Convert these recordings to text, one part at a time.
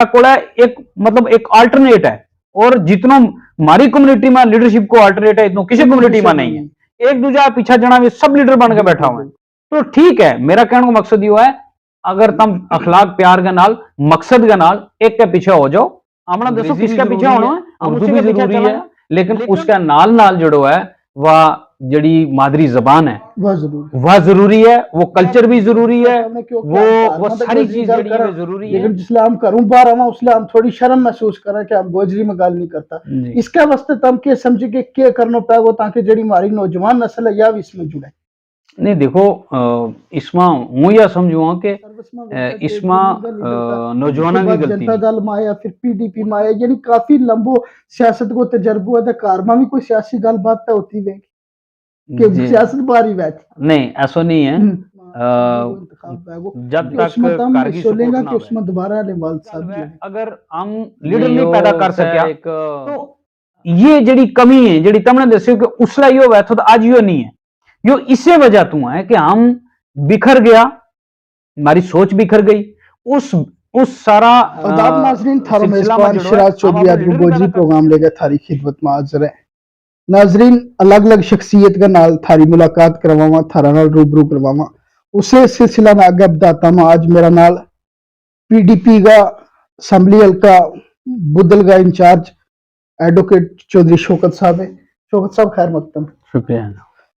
कोड़ा एक मतलब एक अल्टरनेट है और जितनो हमारी कम्युनिटी में लीडरशिप को अल्टरनेट है इतनो किसी कम्युनिटी में नहीं है। एक दूजा पीछा जना भी सब लीडर बन के बैठा हुआ है। तो ठीक है, मेरा कहने का मकसद यो है अगर तुम अखलाक प्यार के नाल मकसद के नाल एक के पीछे हो जाओ, अपना दसो किसके पीछे होना है, हम उसी के पीछे चलेंगे। लेकिन उसका नाल नाल जड़ो है वह जड़ी मादरी जबान है वह जरूरी है, वो कल्चर भी जरूरी है, वो सारी चीज जड़ी है जरूरी है। लेकिन जिसले हम करूं बार आवा उसले हम थोड़ी शर्म महसूस करें कि हम गोजरी में गाल नहीं करता। इसके वास्ते तम के समझे के क्या करना पाएगो ताकि जड़ी हमारी नौजवान नस्ल है या भी इसमें जुड़े। नहीं देखो, इसमें हूं या समझूंगा कि इसमें नौजवानों की गलती जनता दल में या फिर पीडीपी में यानी काफी लंबो सियासत को तजर्बो है, कार में भी कोई सियासी गलबात तो होती है कि सियासत बारी बात नहीं, ऐसा नहीं है। जब तक सोलेगा कि उसमें दोबारा लेवाल साहब अगर हम लीडर नहीं पैदा कर सके तो ये जड़ी कमी है जड़ी तुमने दस्यो कि उसला यो वैथो तो आज यो नहीं है। यो इसे वजह तू है कि हम बिखर गया, हमारी सोच बिखर गई। उस सारा आदाब नाज़रीन, थारो मेज़बान शिराज चौधरी आज गोजरी प्रोग्राम लेकर थारी खिदमत में हाजिर है। नाजरीन, अलग अलग शख्सियत का नाल थारी मुलाकात करवावा, थारा नाल रूबरू करवावा, उसे सिलसिला में आगे बताता हूं। आज मेरा नाल पीडीपी का असम्बली हल्का बुदल का इंचार्ज एडवोकेट चौधरी शौकत साहब है। शौकत साहब खैर मकदम। शुक्रिया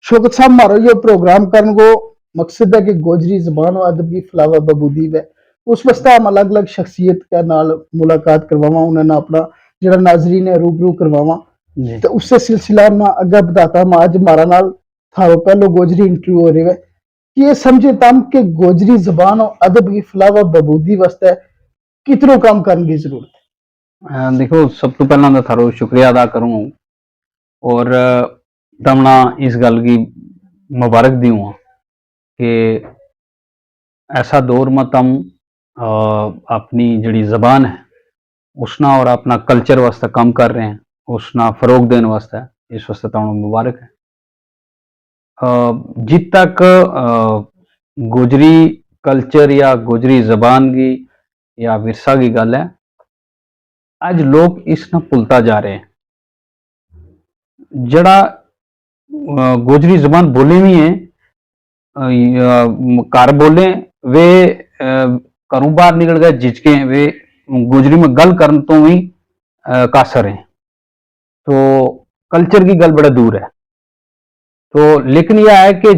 शौकत साहब, मारो ये प्रोग्राम करने को मकसद है कि गोजरी जबान और अदब की फलावा बबूदी है, उस वास्ते हम अलग अलग शख्सियत के नाल मुलाकात करवावा, उन्हें अपना जरा नाजरीन है रूबरू करवावा। तो उससे सिलसिला में अगर बताता हूं आज हमारा नाल थारो पहलो गोजरी इंटरव्यू हो रही है कि ये समझे तम के गोजरी जबान और अदब की फलावा बबूदी वास्ते कितनो काम करने की जरूरत है। देखो, सब तो पहला मैं थारो शुक्रिया अदा करूं और तमना इस गल की मुबारक दी हूं कि ऐसा दौर में तम अपनी जड़ी जबान है उसना और अपना कल्चर वास्ते काम कर रहे हैं, उसना फरोग देने वास्ते, इस वास्ते तुम मुबारक है। जित तक गुजरी कल्चर या गुजरी जबान की या विरसा की गल है, आज लोग इसना भुलता जा रहे हैं। जड़ा गुजरी जबान बोले भी है घर बोले वे घरों बाहर निकल गए झिझके, वे गुजरी में गल करन तो भी कासर हैं, तो कल्चर की गल बड़ा दूर है। तो लेकिन यह है कि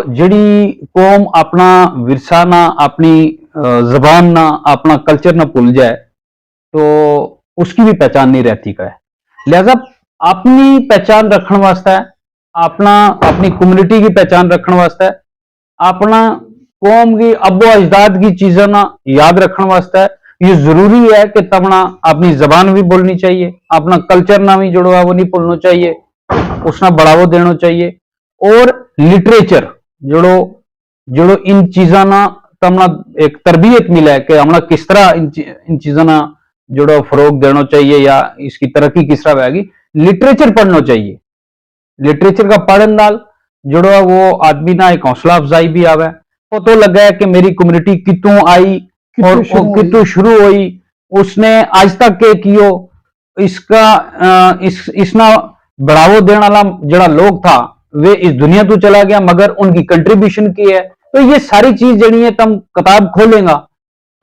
जड़ी कौम अपना विरसा ना, अपनी जबान ना, अपना कल्चर ना भूल जाए तो उसकी भी पहचान नहीं रहती का है। लिहाजा अपनी पहचान रखने वास्ते, अपनी कम्युनिटी की पहचान रखने वास्ते, अपना कौम की अब्बो अजदाद की चीजें ना याद रखने वास्ते ये जरूरी है कि तमना अपनी जबान भी बोलनी चाहिए, अपना कल्चर ना भी जोड़ो वो नहीं भूलना चाहिए, उसना बढ़ावा देना चाहिए। और लिटरेचर जोड़ो इन चीजा ना तमना एक तरबियत मिला है कि हमला किस तरह इन चीजों ना जोड़ो फरोग देना चाहिए या इसकी तरक्की किस तरह आएगी। लिटरेचर पढ़ना चाहिए। लिटरेचर का पढ़ने नाल जोड़ो वो आदमी ना एक हौसला अफजाई भी आवे, पता लगा है कि मेरी कम्युनिटी कितों आई और कितों शुरू हुई, उसने आज तक के कियो, इसका इसना बढ़ावा देने वाला जड़ा लोग था वे इस दुनिया तो चला गया मगर उनकी कंट्रीब्यूशन की है। तो ये सारी चीज जड़ी है तुम किताब खोलेगा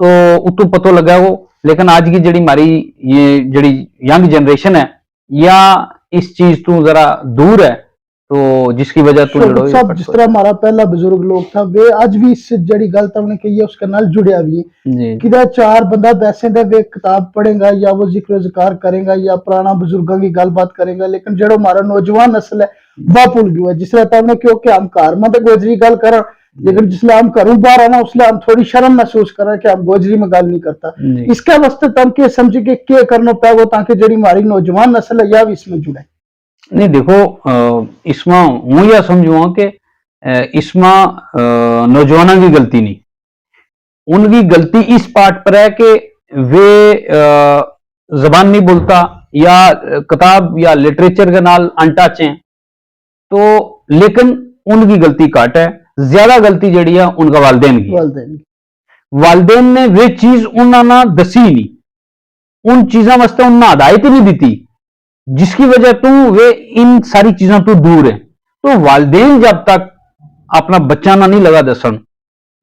तो उतो पता लगा वो। लेकिन आज की जड़ी हमारी ये जड़ी यंग जनरेशन है या इस चीज तो जरा दूर है, तो जिसकी वजह तो सब जिस तरह हमारा पहला बुजुर्ग लोग था वे आज भी इस जड़ी गलत हमने कही है उसके नाल जुड़िया भी है कि चार बंदा बैसे दे वे किताब पढ़ेगा या वो जिक्र ज़िकार करेगा या पुराना बुजुर्गों की गलबात करेगा, लेकिन जड़ो हमारा नौजवान नस्ल है वह भूल गया है। जिस तरह हमने क्योंकि हम कार में तो गोजरी गल कर, लेकिन जिसले हम करूं बाहर आना उसले हम थोड़ी शर्म महसूस करें कि हम गोजरी में गल नहीं करता। इसके वास्ते तम के समझे के क्या करना पाएगो ताकि जड़ी हमारी नौजवान नस्ल है या भी इसमें जुड़े। नहीं देखो, इसमें हूं यह समझूंगा कि इसमें नौजवानों की गलती नहीं, उनकी गलती इस पार्ट पर है कि वे जबान नहीं बोलता या किताब या लिटरेचर के नाल अनटच हैं, तो लेकिन उनकी गलती घट है। ज्यादा गलती जड़ी है उनका वालदेन की। वालदेन ने वे चीज उन्होंने दसी नहीं, उन चीजों वास्ते उन्हें हदायत ही नहीं दी, जिसकी वजह तो वे इन सारी चीजों तो दूर है। तो वालदेन जब तक अपना बच्चा ना नहीं लगा दसन,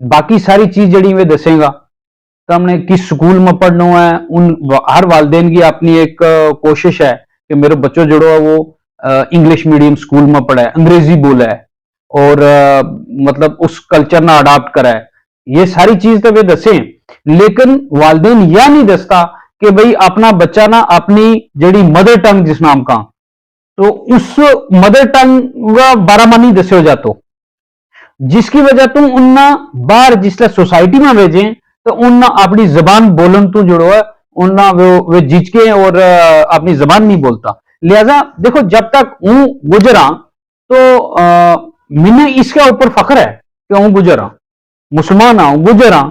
बाकी सारी चीज जड़ी वे दसेगा, तो हमने किस स्कूल में पढ़ना है, उन हर वालदेन की अपनी एक कोशिश है कि मेरे बच्चों जड़ो है वो इंग्लिश मीडियम स्कूल में पढ़ा है, अंग्रेजी बोला है और मतलब उस कल्चर ना अडॉप्ट करा है। ये सारी चीज तो वे दसे, लेकिन वालदेन यह नहीं दसता कि भाई अपना बच्चा ना अपनी जड़ी मदर टंग जिस नाम का, तो उस मदर टंग का बारा में नहीं दसे हो जातो, जिसकी वजह तो उन्ना बाहर जिसले सोसाइटी में भेजे तो उन्ना अपनी जबान बोलन तो जुड़ो है, उन्ना वे झिझके और अपनी जबान नहीं बोलता। लिहाजा देखो, जब तक हूं गुजरा तो मैंने इसके ऊपर फख्र है कि हूं गुजरा, मुसलमान हूं गुजरा,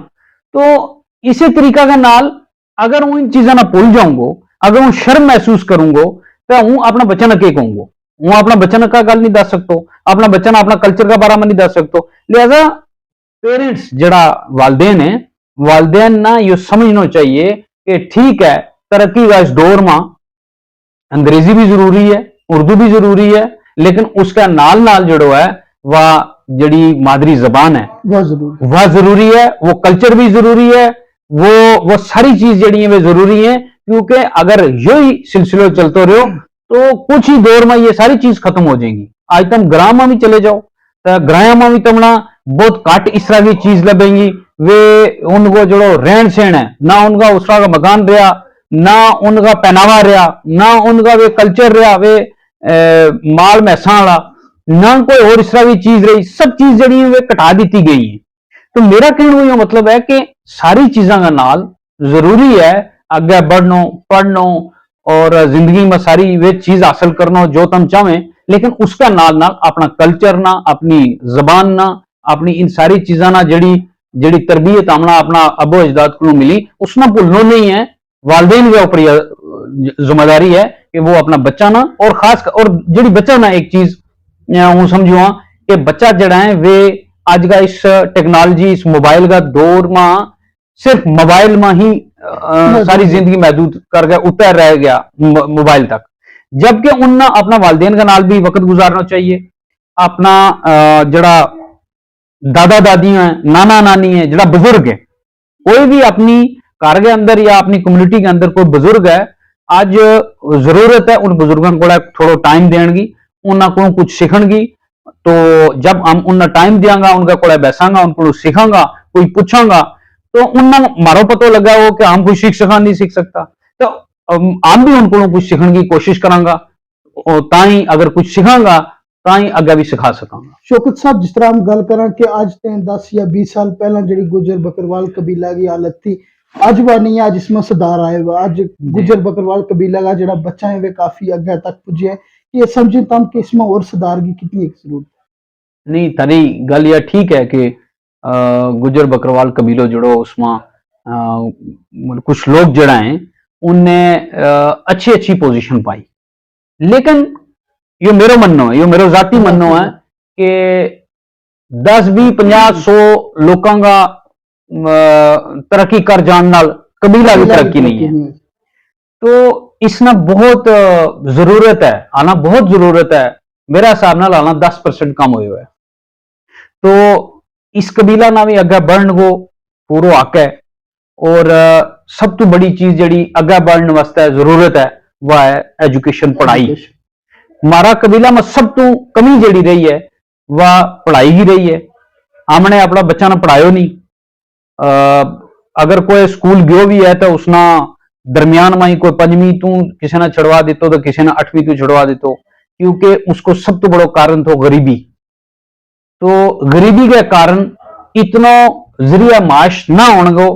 तो इसी तरीका के नाल अगर हूं इन चीजों ना भूल जाऊंगो, अगर हूं शर्म महसूस करूंगो, तो हूं अपना बच्चा ना के कहूंगो, हूं अपना बच्चा ना का गल नहीं दस सकता, अपना बच्चा ना अपना कल्चर का बारे में नहीं दस सकता। लिहाजा पेरेंट्स जड़ा वालदेन है, वालदेन ना ये समझना चाहिए कि ठीक है, तरक्की का इस दौर में अंग्रेजी भी जरूरी है, उर्दू भी जरूरी है, लेकिन उसका नाल नाल जड़ो है वह जड़ी मादरी जबान है वह जरूरी है, वो कल्चर भी जरूरी है, वो सारी चीज जड़ी है वे जरूरी है, क्योंकि अगर यही सिलसिला चलते रहो तो कुछ ही दौर में ये सारी चीज खत्म हो जाएगी। आज तुम ग्राम में भी चले जाओ तो ग्राम में भी तुमना बहुत काट इस तरह की चीज लभेंगी, वे उनको जो रहन सहन है ना, उनका उस तरह का मकान रहा ना, उनका पहनावा रहा ना, उनका वे कल्चर रहा, वे माल मैसा वाला ना, कोई और इस तरह की चीज रही, सब चीज जड़ी वे कटा दी गई है। तो मेरा कहने का मतलब है कि सारी चीजों का नाल जरूरी है, आगे बढ़नो पढ़नो और जिंदगी में सारी वे चीज हासिल करना जो तुम चाहें, लेकिन उसका नाल नाल अपना कल्चर ना, अपनी जबान ना, अपनी इन सारी चीजा ना जड़ी जड़ी तरबियत हमना अपना अबो अजदाद को मिली उसना भूलना नहीं है। वालदेन के ऊपर जिम्मेदारी है कि वो अपना बच्चा ना, और खास और जड़ी बच्चा ना एक चीज हूं समझुआ कि बच्चा जड़ा है वे आज का इस टेक्नोलॉजी इस मोबाइल का दौर में सिर्फ मोबाइल में ही सारी जिंदगी महदूद कर गया, उतर रह गया मोबाइल तक, जबकि उन्ना अपना वालदेन का नाल भी वक्त गुजारना चाहिए, अपना जड़ा दादा दादी है, नाना नानी है, जड़ा बुजुर्ग है, कोई भी अपनी घर के अंदर या अपनी कम्युनिटी के अंदर कोई बुजुर्ग है, आज जरूरत है उन बुजुर्गों को थोड़ा टाइम देने की, उन्होंने कुछ सीखणगी। तो जब हम उन्हें टाइम देंगे, उनका को बैसांगा, उनको सीखांगा, कोई पूछांगा, तो उन्हें मारो पता लगा हो कि हम कुछ सीख सका नहीं सीख सकता, तो हम भी उनको कुछ सीखने की कोशिश करांगा, ताई अगर कुछ सीखांगा ताई अगे भी सिखा सकांगा। शौकत साहब, जिस तरह हम गल करें कि आज 10 या 20 साल पहला जी गुजर बकरवाल कबीला की हालत थी, आज वह नहीं है, आज इसमें सुधार आए हुआ, आज गुजर बकरवाल कबीला का जड़ा बच्चा है वे काफी अगे तक पुजे है, ये समझे तम कि इसमें और सुधार की कितनी एक जरूरत है? नहीं, तरी गल यह ठीक है कि गुजर बकरवाल कबीलो जड़ो उसमें कुछ लोग जड़ा हैं उनने अच्छी अच्छी पोजीशन पाई, लेकिन यो मेरो मन्नो है, यो मेरो जाती मन्नो है कि 10 20 50 100 लोगों का तरक्की कर जान नाल कबीला की तरक्की नहीं है। तो इसना बहुत जरूरत है, आना बहुत जरूरत है, मेरा हिसाब नाल आना 10% कम हुआ है। तो इस कबीला ना भी अगे बढ़ने को पूरा हक है, और सब तो बड़ी चीज जड़ी अगे बढ़ने वास्ते जरूरत है वह है एजुकेशन, पढ़ाई। हमारा कबीला में सब तो कमी जड़ी रही है वह पढ़ाई ही रही है, हमने अपना बच्चा ना पढ़ायो नहीं, अगर कोई स्कूल गयो भी है तो उसना दरमियान में ही कोई 5वीं तू किसी ने छड़वा देतो तो किसी ने 8वीं तू छड़वा देतो, क्योंकि उसको सब तो बड़ो कारण तो गरीबी, तो गरीबी के कारण इतना जरिया माश ना होने को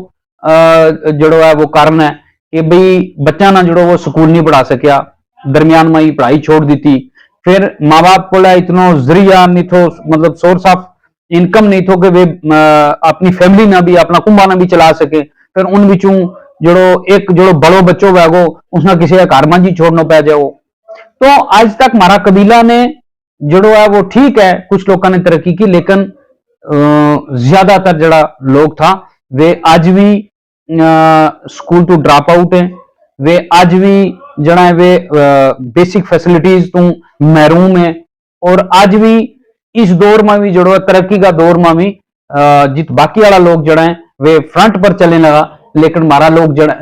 जड़ो है वो कारण है कि भाई बच्चा ना जड़ो वो स्कूल नहीं पढ़ा सकिया, दरमियान में ही पढ़ाई छोड़ दी थी, फिर माँ बाप को इतना जरिया नहीं थो, मतलब सोर्स ऑफ इनकम नहीं थो कि वे अपनी फैमिली ना भी अपना कुंभा ना भी चला सके, फिर उन बिचों जड़ो एक जड़ो बड़ो बच्चों वैगो उसने किसी का घर में जी छोड़ना पै जाओ। तो आज तक हमारा कबीला ने जड़ो है वो ठीक है, कुछ लोगों ने तरक्की की, लेकिन ज्यादातर जड़ा लोग था वे आज भी स्कूल टू ड्रॉप आउट है, वे अज भी जड़ा है वे बेसिक फैसिलिटीज तो महरूम है। और अज भी इस दौर में भी जड़ो है तरक्की का दौर में भी जित बाकी वाला लोग जड़ा है वे फ्रंट पर चलने लगा, लेकिन मारा लोग जड़ा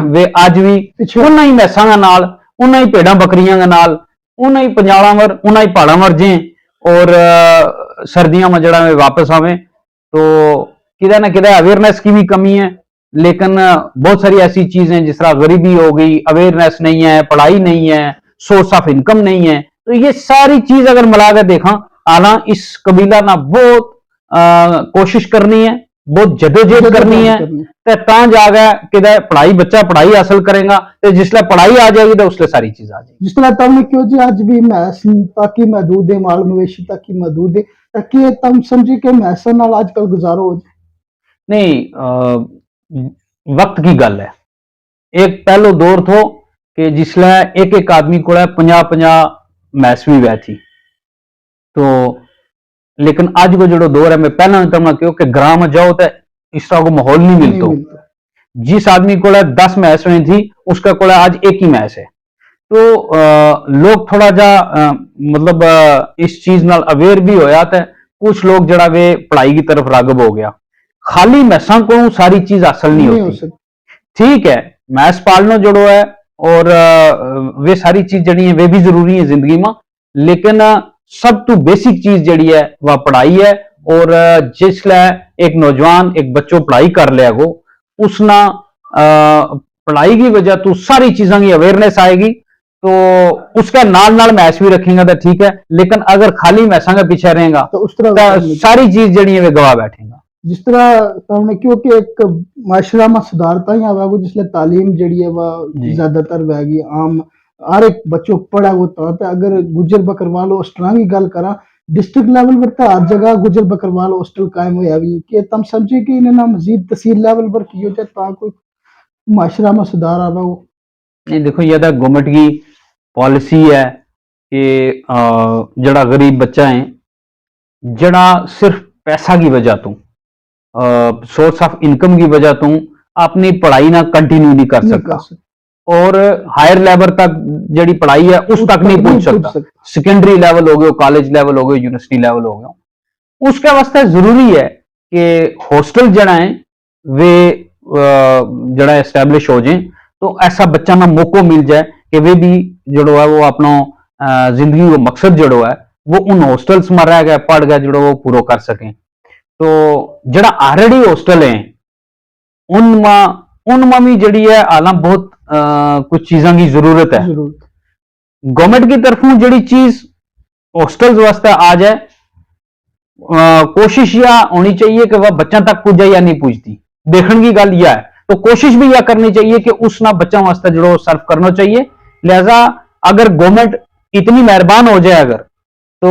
वे अज भी उन्ना ही मैसा के नाल, उन्ना ही भेड़ा बकरियां के नाल, उन्ना ही पंजाला वर, उन्ना ही पहाड़ा वर जे और सर्दियों में जड़ा वे वापस आवे। तो किदा ना किदा अवेयरनेस की भी कमी है, लेकिन बहुत सारी ऐसी चीजें जिस तरह गरीबी हो गई, अवेयरनेस नहीं है, पढ़ाई नहीं है, सोर्स ऑफ इनकम नहीं है। तो ये सारी चीज अगर मिलाकर देखा आला इस कबीला ना बहुत कोशिश करनी है, बहुत जदोजहद करनी है, तो जागा कि पढ़ाई बच्चा पढ़ाई हासिल करेगा, तो जिसले पढ़ाई आ जाएगी तो उसले सारी चीज आ जाएगी। जिस तरह तुमने क्यों जी आज भी मैस ताकि महदूद है, माल मवेशी ताकि महदूद है, ताकि तुम समझे कि मैसा नाल आजकल गुजारो हो जाए। नहीं, वक्त की गल है। एक पहलो दौर थो कि जिसले एक एक आदमी को 50-50 मैस भी वह थी। तो लेकिन आज को जो दौर है, मैं पहला तुमने क्यों कि ग्राम में जाओ तो इस तरह को माहौल नहीं मिलता। जिस आदमी को 10 मैस में थी उसका को आज एक ही मैस है। तो लोग थोड़ा जा मतलब इस चीज नाल अवेयर भी होया था। कुछ लोग जड़ा वे पढ़ाई की तरफ रागब हो गया। खाली मैसा को सारी चीज हासिल नहीं होती। ठीक है, मैस पालना जड़ो है और वे सारी चीज जड़ी है वे भी जरूरी है जिंदगी में, लेकिन सब तो बेसिक चीज जड़ी है वह पढ़ाई है। और जिसले एक नौजवान एक बच्चों पढ़ाई कर लिया गो, उसना पढ़ाई की वजह तो सारी चीजों की अवेयरनेस आएगी। तो उसका नाल नाल मैस भी रखेगा तो ठीक है, लेकिन अगर खाली मैसा के पीछे रहेगा तो उस तरह सारी चीज जड़ी है वे गवा बैठेगा। जिस तरह तुमने क्योंकि एक माशरा में सुधारता ही आवा जिसले तालीम जड़ी है वह ज्यादातर वैगी आम हर एक बच्चों पढ़ा होता है। अगर गुजर बकरवाल हॉस्टल की गल करा, डिस्ट्रिक्ट लेवल पर तो हर जगह गुजर बकरवाल हॉस्टल कायम होया भी कि तुम समझे कि इन्हें मजीद तहसील लेवल पर की हो जाए कोई माशरा में सुधार आवा हो। नहीं देखो, यह तो गवर्नमेंट की पॉलिसी है कि जड़ा गरीब बच्चा है जड़ा सिर्फ पैसा की वजह तो सोर्स ऑफ इनकम की वजह तो अपनी पढ़ाई ना कंटिन्यू नहीं कर सकता और हायर लेवल तक जड़ी पढ़ाई है उस तक नहीं पहुंच सकता। सेकेंडरी लेवल हो गया, कॉलेज लेवल हो गया, यूनिवर्सिटी लेवल हो गया। उसके वास्ते जरूरी है कि हॉस्टल जड़ा है वे जड़ा एस्टैब्लिश हो जाए, तो ऐसा बच्चा ना मौका मिल जाए कि वे भी जड़ो है वो अपना जिंदगी को मकसद जड़ो है वो उन हॉस्टल्स में रह गए पढ़ गए जड़ो वो पूरा कर सकें। तो जड़ा ऑलरेडी हॉस्टल है उनमें भी जड़ी है आला बहुत कुछ चीजों की जरूरत है। गवर्नमेंट की तरफों जड़ी चीज हॉस्टल्स वास्ते आ जाए, कोशिश यह होनी चाहिए कि वह बच्चा तक पुजे या नहीं पुजती, देखने की गल यह है। तो कोशिश भी यह करनी चाहिए कि उस ना बच्चा वास्ते जो सर्व करना चाहिए। लिहाजा अगर गवर्नमेंट इतनी मेहरबान हो जाए अगर, तो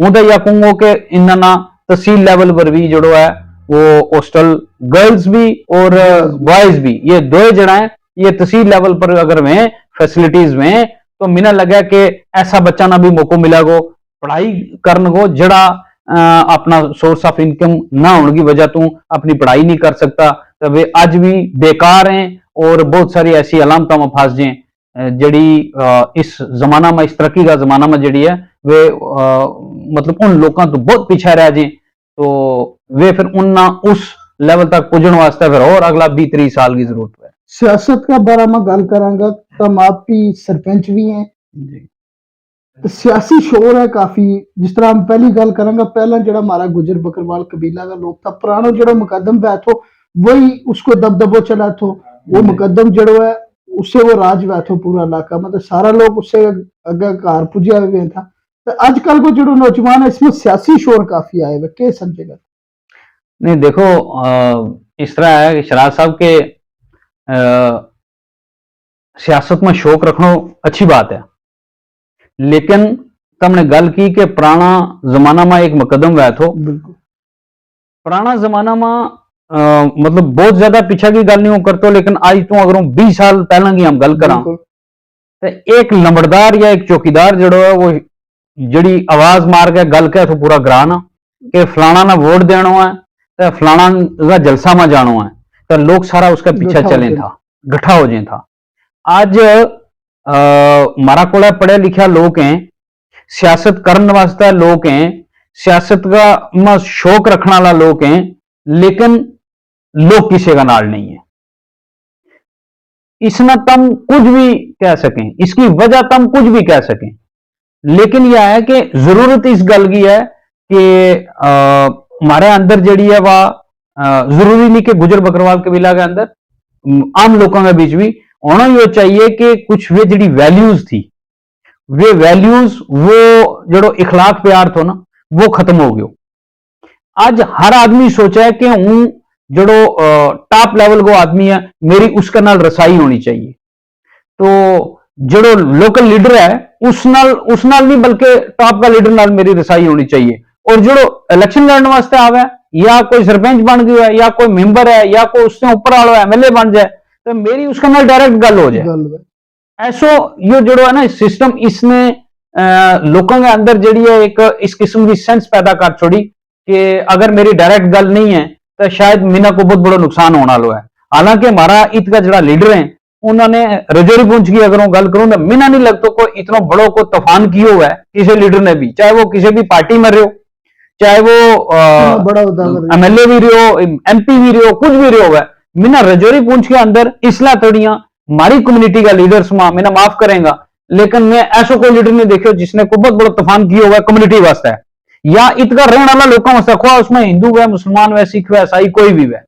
हूं तो यह कहूंगा कि इन्ना तहसील लेवल पर भी जड़ो है वो हॉस्टल गर्ल्स भी और बॉयज भी ये दो जड़ा है ये तहसील लेवल पर अगर में फैसिलिटीज में, तो मिना लगा कि ऐसा बच्चा ना भी मौका मिला गो पढ़ाई करने को जड़ा अपना सोर्स ऑफ इनकम ना होने की वजह तो अपनी पढ़ाई नहीं कर सकता, तो वे आज भी बेकार हैं और बहुत सारी ऐसी अलामतों में फंस जाए जड़ी इस जमाना में, इस तरक्की का जमाना में जड़ी है वे मतलब उन लोगों तो बहुत पीछे रह जाए। तो वे फिर उन उस लेवल तक पुजने वास्ते फिर और अगला 20-30 साल की जरूरत है। सियासत का बारे में गल करांगा, तुम आप भी सरपंच भी हैं जी, तो सियासी शोर है काफी। जिस तरह हम पहली गल करांगा, पहला जड़ा हमारा गुजर बकरवाल कबीला का लोग था, पुराना जड़ा मुकदम बैठो वही उसको दबदबो चला थो, वो मुकदम जड़ो है उससे वो राज बैठो पूरा इलाका, मतलब सारा लोग उससे अगर कार पुजिया हुए था। तो आजकल को जो नौजवान है इसमें सियासी शोर काफी आए हुए, क्या समझेगा? नहीं देखो, इस तरह है कि शराज साहब के सियासत में शौक रखना अच्छी बात है, लेकिन तुमने गल की कि पुराना जमाना में एक मुकदम हुआ थो। पुराना जमाना में मतलब बहुत ज्यादा पीछे की गल नहीं करते, लेकिन आज तो अगर 20 साल पहला की हम गल करा तो एक लंबड़दार या एक चौकीदार जड़ो है वो जड़ी आवाज मार के गल के तो पूरा ग्रान कि फलाना ना वोट देना है तो फलाना का जलसा में जाना है, तो लोग सारा उसका पीछा चले था, गठा हो जाए था। आज मारा कोला पढ़े लिखा लोग हैं, सियासत करने वास्ते लोग हैं, सियासत का शौक रखने वाला लोग हैं, लेकिन लोग किसी का नाल नहीं है। इसना तम कुछ भी कह सकें, इसकी वजह तम कुछ भी कह सकें, लेकिन यह है कि जरूरत इस गल की है कि हमारे अंदर जड़ी है वह जरूरी नहीं कि गुजर बकरवाल कबीला के अंदर, आम लोगों के बीच भी होना ही चाहिए कि कुछ वे जड़ी वैल्यूज थी, वे वैल्यूज, वो जो इखलाक प्यार थो ना, वो खत्म हो गयो। आज हर आदमी सोचा है कि हूं जो टॉप लेवल को आदमी है, मेरी उसका नाल रसाई होनी चाहिए। तो जो लोकल लीडर है उस नाल नहीं, बल्कि टॉप का लीडर नाल मेरी रसाई होनी चाहिए। और जो इलेक्शन लड़ने वास्ते आवे, या कोई सरपंच बन गया है, या कोई मेंबर है, या कोई उससे ऊपर वाला एमएलए बन जाए, तो मेरी उसका नाल डायरेक्ट गल हो जाए। ऐसो यो जो है ना सिस्टम, इसने लोगों के अंदर जड़ी है एक इस किस्म की सेंस पैदा कर छोड़ी कि अगर मेरी डायरेक्ट गल नहीं है तो शायद मीना को बहुत बड़ा नुकसान होने वाला है। हालांकि हमारा इत का जड़ा लीडर है, उन्होंने रजौरी पुंछ की अगर गल करूं तो मीना नहीं लगता कोई इतना बड़ो को तूफान किया हुआ है किसी लीडर ने भी, चाहे वो किसी भी पार्टी में रहो, चाहे वो एमएलए भी रहो, एमपी भी रहो, कुछ भी रहो है। मीना रजौरी पुंछ के अंदर इसला तड़ियां हमारी कम्युनिटी का लीडर्स मीना माफ करेगा, लेकिन मैं ऐसा कोई लीडर नहीं देखो जिसने को बहुत बड़ा तूफान किया हुआ है कम्युनिटी वास्ते या इतका रहने वाला लोगों वास्ते, खुआ उसमें हिंदू है, मुसलमान है, सिख है, ईसाई कोई भी है।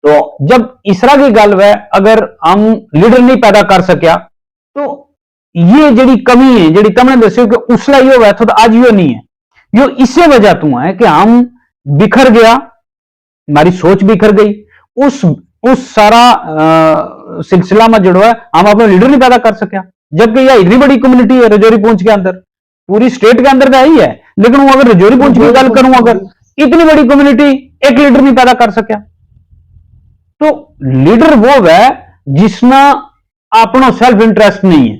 तो जब इस तरह की गल है, अगर हम लीडर नहीं पैदा कर सकिया तो ये जड़ी कमी है, जड़ी तुमने दस्यो कि उसला यो है तो आज यो नहीं है, यो इसी वजह तू है कि हम बिखर गया, हमारी सोच बिखर गई, उस सारा सिलसिला में जो है हम अपना लीडर नहीं पैदा कर सकिया। जबकि यह इतनी बड़ी कम्युनिटी है रजौरी पुंछ के अंदर, पूरी स्टेट के अंदर तो ही है, लेकिन वो अगर रजौरी पुंछ की गल करूं, अगर इतनी बड़ी कम्युनिटी एक लीडर नहीं पैदा कर सकिया, तो लीडर वो है जिसना अपना सेल्फ इंटरेस्ट नहीं है।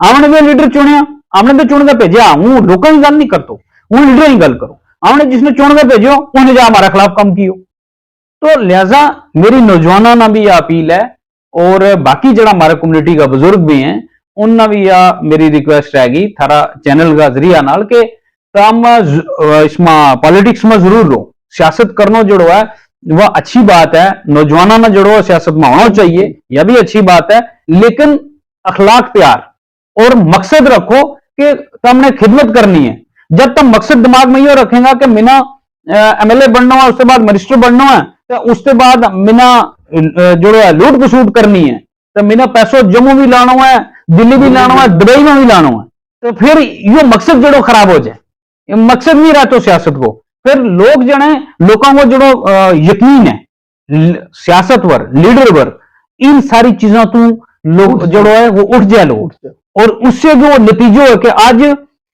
हमने भी लीडर चुनिया, हमने तो चुन के भेजा, हूं लोगों की गल नहीं करता, हूं लीडर की गल करो, हमने जिसने चुन के भेजो उन्हें जा हमारे खिलाफ कम कियो। तो लिहाजा मेरी नौजवानों ना भी यह अपील है, और बाकी जरा हमारे कम्युनिटी का बुजुर्ग भी हैं, उनना भी यह मेरी रिक्वेस्ट रहेगी थारा चैनल का जरिया नाल के तम इसमें पॉलिटिक्स में जरूर रहो, सियासत करना जो है वह अच्छी बात है, नौजवानों में जो सियासत में होना चाहिए, यह भी अच्छी बात है, लेकिन अखलाक प्यार और मकसद रखो कि तुमने खिदमत करनी है। जब तुम मकसद दिमाग में ये रखेगा कि मिना एमएलए बनना है, उसके बाद मिनिस्टर बनना है, तो उसके बाद मिना जो है लूट खसूट करनी है, तो मिना पैसों जम्मू भी लाना है, दिल्ली भी लाना है, दुबई में भी लाना है, तो फिर ये मकसद जो खराब हो जाए, मकसद नहीं रहता सियासत को, फिर लोग जने लोगों को जो यकीन है सियासत वर, लीडर वर, इन सारी चीजों तू लोग जो है वो उठ जाए लोग, और उससे जो नतीजो है कि आज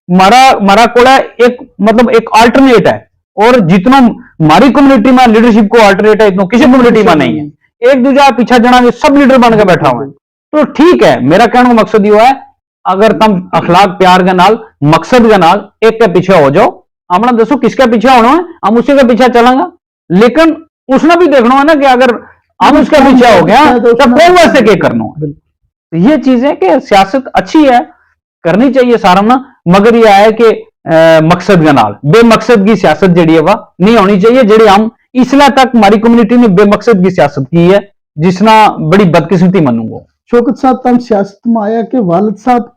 मारा कोड़ा एक मतलब एक अल्टरनेट है, और जितना हमारी कम्युनिटी में लीडरशिप को अल्टरनेट है, इतना किसी कम्युनिटी में नहीं है। एक दूसरा पीछा जना सब लीडर बन के बैठा हुआ है, तो ठीक है। मेरा कहने का मकसद ये है, अगर तुम अखलाक प्यार के नाल मकसद के नाल एक के पीछे हो जाओ, हमने दसो किसके पीछे होना है, हम उसी के पीछे चलेंगे, लेकिन उसने भी देखना है ना कि अगर हम उसके पीछे हो गया तो कौन वास्ते क्या करना है। तो ये चीजें कि सियासत अच्छी है, करनी चाहिए सारा ना, मगर यह है कि मकसद के नाल बेमकसद की सियासत जड़ी है वह नहीं होनी चाहिए, जड़ी हम इसलिए तक हमारी कम्युनिटी ने बेमकसद की सियासत की है, जिसना बड़ी बदकिस्मती मनूंगा। शौकत साहब तम सियासत में आया कि वालिद साहब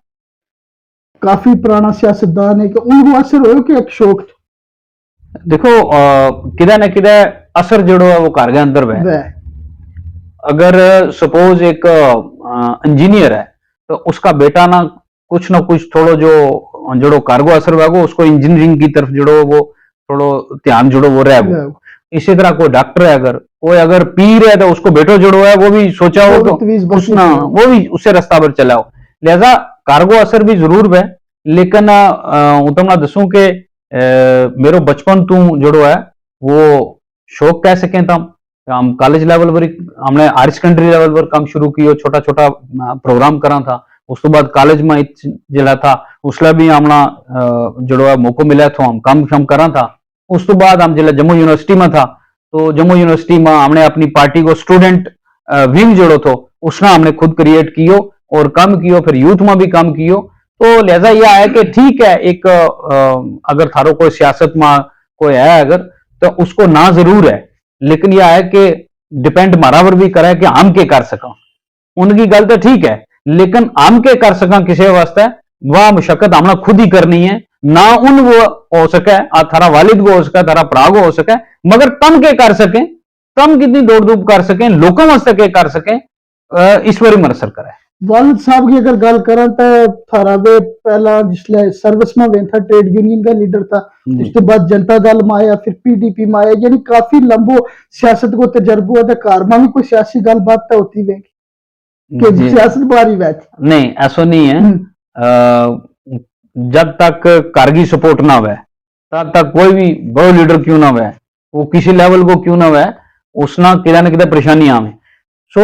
काफी पुराना सियासतदान है, कि उनको असर हो कि एक शौक था? देखो किदा न किदा असर जड़ो है वो घर के अंदर वह, अगर सपोज एक इंजीनियर है तो उसका बेटा ना कुछ थोड़ो जो कार्गो असर होगा, उसको इंजीनियरिंग की तरफ जुड़ो वो थोड़ो ध्यान जुड़ो वो रहेगा। इसी तरह कोई डॉक्टर है, अगर पीर है तो उसको बेटो जुड़ो है, वो भी सोचा हो तो वो भी उससे रास्ता पर चलाओ। लिहाजा कार्गो असर भी जरूर है, लेकिन तुमने दसूं के मेरो बचपन तू जोड़ो है वो शौक कह सकें तम, हम कॉलेज लेवल पर हमने हायर सेकेंडरी लेवल पर काम शुरू किया, छोटा छोटा प्रोग्राम करा था। उस तो बाद कॉलेज में जिला था उसला भी हमने जो है मौको मिला तो हम काम करा था। उस तो बाद हम जिला जम्मू यूनिवर्सिटी में था, तो जम्मू यूनिवर्सिटी में हमने अपनी पार्टी को स्टूडेंट विंग जोड़ो तो उसने हमने खुद क्रिएट कियो, और काम कियो, फिर यूथ में भी काम कियो। तो लिहाजा यह है कि ठीक है, एक अगर थारो कोई सियासत में कोई है अगर, तो उसको ना जरूर है, लेकिन यह है कि डिपेंड मारा पर भी करे कि हम के कर सका। उनकी गल तो ठीक है, लेकिन हम के कर सका किसी वास्ते वह मुशक्कत हमने खुद ही करनी है। ना उन वो हो सके, थारा वालिद को हो सके, थारा भरा को हो सके, मगर तम के कर सके, तम कितनी दौड़ धूप कर सके, लोगों वास्ते के कर सके, ईश्वरी मरसर करे। वालिद साहब की अगर गल करें तो थारा वे पहला जिसले सर्विस में वे था, ट्रेड यूनियन का लीडर था, उसके बाद जनता दल में आया, फिर पीडीपी में आया, यानी काफी लंबो सियासत को तजर्बा है। कार में भी कोई सियासी गलबात तो होती है कि सियासत बारी बैठ नहीं, ऐसा नहीं है। जब तक कारगी सपोर्ट ना हुआ तब तक कोई भी बड़ो लीडर क्यों ना हुआ, वो किसी लेवल को क्यों ना हुआ, उसना किदा न किदा परेशानी आवे। सो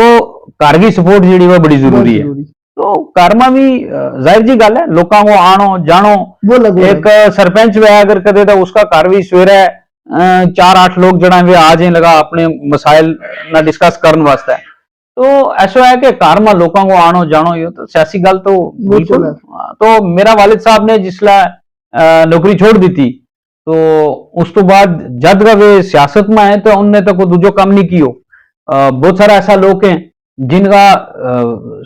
कारगी सपोर्ट जी वह बड़ी जरूरी है। तो कारमा भी जाहिर जी गल है, लोगों को आनो जानो। एक सरपंच वे अगर कदे तो उसका घर भी सवेरे 4-8 लोग जड़ा वे आ जाए लगा अपने मसाइल ना डिस्कस करने वास्ते। तो ऐसा है कि कार में लोगों को आनो जानो, ये तो सियासी गल तो बिल्कुल। तो मेरा वालिद साहब ने जिसला नौकरी छोड़ दी थी, तो उस तो बाद जद का वे सियासत में है तो उनने तो कोई दूजो काम नहीं कियो। बहुत सारा ऐसा लोग हैं जिनका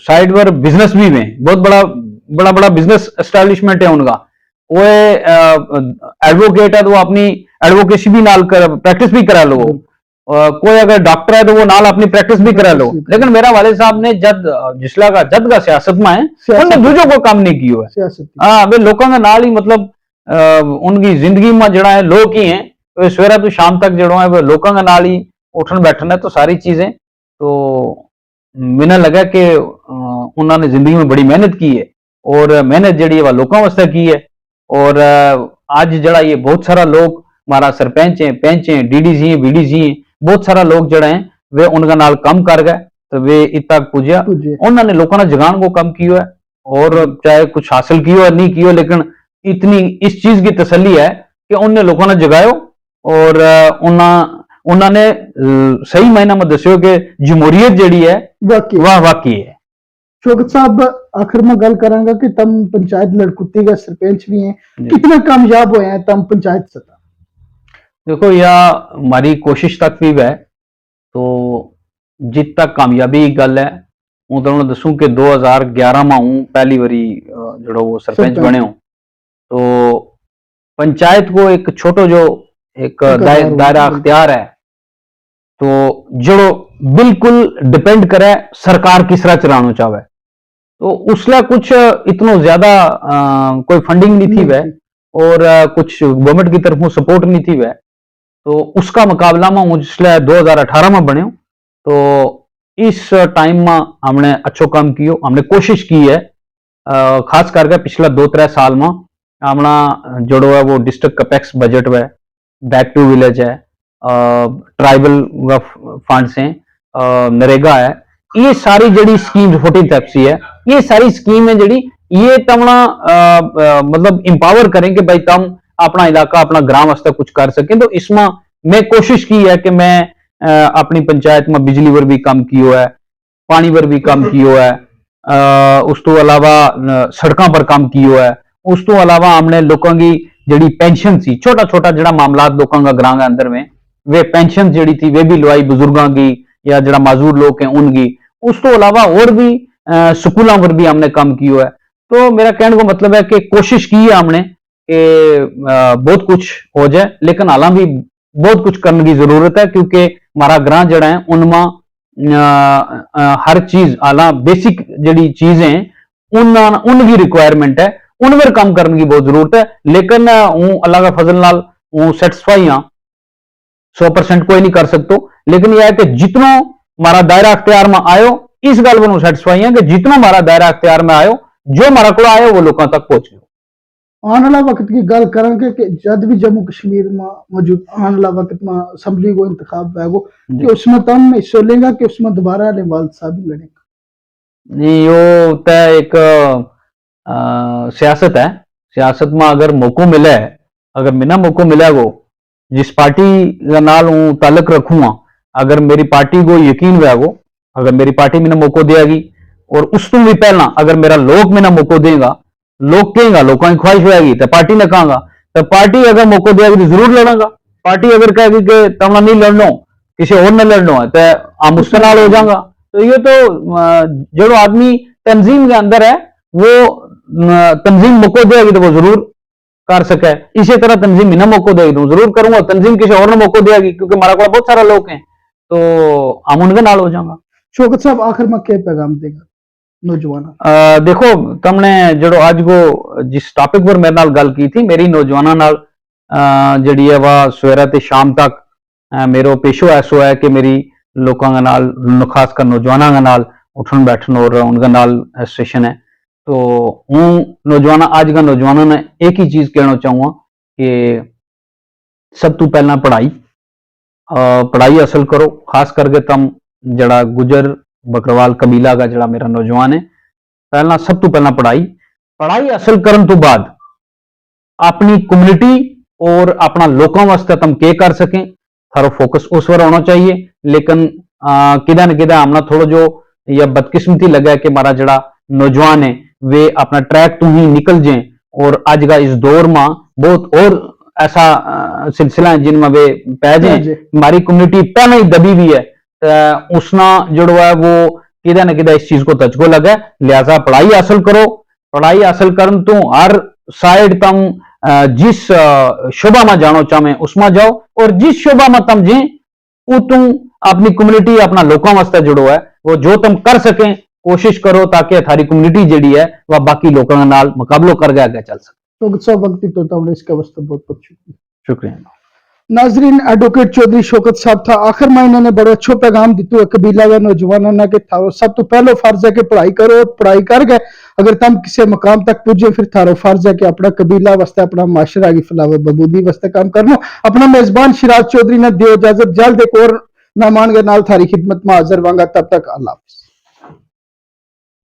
साइड पर बिजनेस भी है, बहुत बड़ा बड़ा बिजनेस एस्टेब्लिशमेंट है उनका। वो एडवोकेट है तो वो अपनी एडवोकेसी भी नाल कर प्रैक्टिस भी करा लो। कोई अगर डॉक्टर है तो वो नाल अपनी प्रैक्टिस भी करा लो। लेकिन मेरा वालिद साहब ने जद का सियासत में है, उन्होंने दूजों को काम नहीं किया है। हाँ, वे लोगों का नाल ही मतलब उनकी जिंदगी में जड़ा है लोग ही हैं, तो सवेरा तो शाम तक जड़ो है वो लोगों का नाल ही उठन बैठन है। तो सारी चीजें तो मैंने लगा कि उन्होंने जिंदगी में बड़ी मेहनत की है, और मेहनत जड़ी वह लोगों वास्ते की है। और आज जड़ा ये बहुत सारा लोग हमारा सरपंच है, पंच है, डीडीसी है, बीडीसी है, बहुत सारा लोग जड़े हैं वे उनका नाल कम कर गए, तो वे इतना पुजया। उन्होंने लोगों ने जगान को कम किया है, और चाहे कुछ हासिल किया है नहीं किया, लेकिन इतनी इस चीज की तसल्ली है कि उनने लोगों ने जगायो, और उन्होंने सही मायना में दस्यो कि जमहूरियत जड़ी है वह वाकई है। शौकत साहब, आखिर में गल करांगा कि तम पंचायत लड़कुत्ती का सरपंच भी हैं, कितने कामयाब हुए हैं तम पंचायत सतह? देखो, यह हमारी कोशिश तक भी है, तो जित तक कामयाबी की गल है हूँ तो दसूं कि 2011 में हूँ पहली बारी जो वो सरपंच बने हूँ। तो पंचायत को एक छोटो जो एक दायरा अख्तियार है, तो जो बिल्कुल डिपेंड करे सरकार किस तरह चलाना चाहे, तो उसला कुछ इतना ज्यादा कोई फंडिंग नहीं थी वह, और कुछ गवर्नमेंट की तरफ सपोर्ट नहीं थी वह। तो उसका मुकाबला में हूँ जिसले 2018 में बने, तो इस टाइम में हमने अच्छो काम कियो, हमने कोशिश की है। खास करके पिछला 2-3 साल में हमना जोड़ो है वो डिस्ट्रिक्ट कैपेक्स बजट है, बैक टू विलेज है, ट्राइबल फंड्स हैं, नरेगा है, ये सारी जड़ी स्कीम 14th एफसी है, ये सारी स्कीम है जड़ी ये तमना मतलब इंपावर करें कि भाई तम अपना इलाका अपना ग्राम वास्ते कुछ कर सकें। तो इसमें मैं कोशिश की है कि मैं अपनी पंचायत में बिजली पर भी काम कियो है, पानी पर भी काम कियो है, उस तो अलावा सड़कों पर काम कियो है, उस तो अलावा हमने लोगों की जड़ी पेंशन सी छोटा छोटा जड़ा मामला लोगों का ग्रां के अंदर में वे पेंशन जड़ी थी वे भी लवाई बुजुर्गों की या जड़ा माजूर लोग हैं उनकी। उस तो अलावा और भी स्कूलों पर भी हमने काम किया है। तो मेरा कहने को मतलब है कि कोशिश की है हमने कि बहुत कुछ हो जाए, लेकिन हालां भी बहुत कुछ करने की जरूरत है, क्योंकि हमारा ग्रां जड़ा है उनमें हर चीज हालां बेसिक जड़ी चीजें उनकी रिक्वायरमेंट है, उन पर काम करने की बहुत जरूरत है। लेकिन हूँ अल्लाह का फजल नाल हूँ सेटिस्फाई हाँ, 100% कोई नहीं कर सकते, लेकिन यह है कि जितना हमारा दायरा अख्तियार में आयो इस गल को सेटिस्फाई है कि जितना हमारा दायरा अख्तियार में आयो जो हमारा को आयो वो लोगों तक पहुंच गयो। आने वाला वक्त की गल करेंगे कि जब भी जम्मू कश्मीर में मौजूद आने वाला वक्त में असम्बली को इंतखाब है वो कि उसमें तम हिस्सा लेगा कि उसमें दोबारा वालिद साहब लड़ेगा? नहीं, वो तय एक सियासत है, सियासत में अगर मौको मिले, अगर मिना मौको मिलेगा, जिस पार्टी का नाल हूँ ताल्लुक रखूंगा, अगर मेरी पार्टी को यकीन रहेगो, अगर मेरी पार्टी मैंने मौको देगी और उस तो भी पहला अगर मेरा लोग मैंने मौको देगा, लोग कहेगा, लोगों की ख्वाहिश होगी तो पार्टी ने कहांगा, तो पार्टी अगर मौको देगी तो जरूर लड़ांगा। पार्टी अगर कहेगी कि तमना नहीं लड़ना, किसी और ने लड़ना है, तो हम उसके नाल हो जाएगा। तो ये तो जो आदमी तंजीम के अंदर है वो तंजीम मौको देगी तो वो जरूर कर सके। इसी तरह तंजीम इन्हें मौको देगी तो जरूर करूंगा, तंजीम किसी और ने मौको देगी, क्योंकि हमारा को बहुत सारे लोग हैं तो हम उनके नाल हो जाएगा। शौकत साहब आखिर में क्या पैगाम देगा नौजवान? देखो तुमने जो आज को जिस टॉपिक पर मेरे नाल गल की थी, मेरी नौजवानों नाल जड़ी है वह सवेरा ते शाम तक मेरो पेशो ऐसो है कि मेरी लोगों के नाल, खासकर नौजवानों के नाल उठन बैठन और उनके नाल स्टेशन है। तो हूँ नौजवान आज का नौजवानों ने एक ही चीज कहना चाहूंगा कि सब तो पहला पढ़ाई हासिल करो। खास करके तुम जड़ा गुजर बकरवाल कबीला का जड़ा मेरा नौजवान है, पहला सब तो पहला पढ़ाई हासिल करने तो बाद अपनी कम्युनिटी और अपना लोगों वास्ते तुम के कर सकें, थारो फोकस उस पर होना चाहिए। लेकिन किदा न किदा हमने थोड़ा जो या बदकिस्मती लगा है कि हमारा जड़ा नौजवान है वे अपना ट्रैक तो ही निकल जाए, और आज का इस दौर में बहुत और ऐसा सिलसिला है जिनमें वे पै जाए। हमारी कम्युनिटी पहले ही दबी हुई है, उसना जो है वो किदा न किदा इस चीज को तजको लगा है। लिहाजा पढ़ाई हासिल करो, पढ़ाई हासिल करन तो हर साइड तुम जिस शोभा में जानो चाहे उसमें जाओ, और जिस शोभा में तुम जे वो तुम अपनी कम्युनिटी अपना लोगों वास्ते जुड़ो है वो जो तुम कर सकें कोशिश करो, ताकि थारी कम्युनिटी जी है वह बाकी लोगों के नाल मुकाबलो करके आगे चल सके। शौकत साहब वक्त तो हमने इसका वास्ते बहुत बहुत शुक्रिया। शुक्रिया नाजरीन, एडवोकेट चौधरी शौकत साहब था। आखिर में इन्होंने बड़ो अच्छो पैगाम दितो है कबीला व नौजवानों ने कि थारो सब तो पहलो फर्ज है कि पढ़ाई करो, पढ़ाई करके अगर तुम किसी मकाम तक पुजे फिर थारो फर्ज है कि अपना कबीला वास्ते, अपना माशरा की फलाह बहबूदी वास्ते काम करना। अपना मेजबान शिराज चौधरी ने दियो इजाजत, जल्द एक और मेहमान के नाल थारी खिदमत में हाजिर होंगे। तब तक अल्लाह हाफिज।